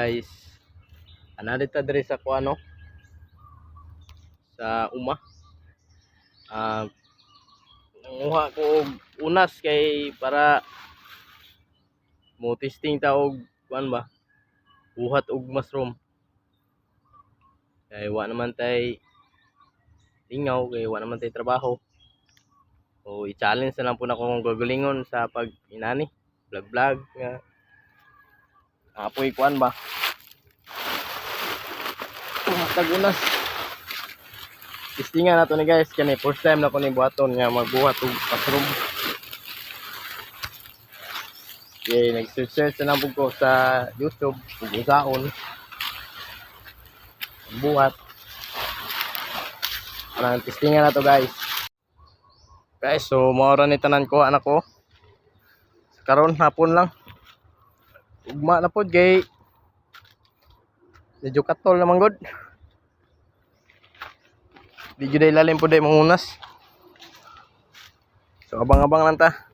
guys, anadita diri sa kuano sa uma. Nanguha ko og unas kay para mo testing ta og kuan ba, buhat og mushroom. Kay wa naman tay lingaw, kay wa naman tay trabaho. O i-challenge na lang po na kung gagalingon sa pag inani vlog nga apoy kuan ba tagunas. Testingan nato ni guys, kani first time na ko ni buhaton nga magbuhat og mushroom. Okay, nag-search na lang ko sa YouTube kung isaon buhat. Anang testingan na to guys. Guys, so maura ni tanan ko anak ko. Karon hapon lang. Ugma na pod kay medyo katol naman god. Di jud ilalim pod ay mangunas. So abang-abang lang ta.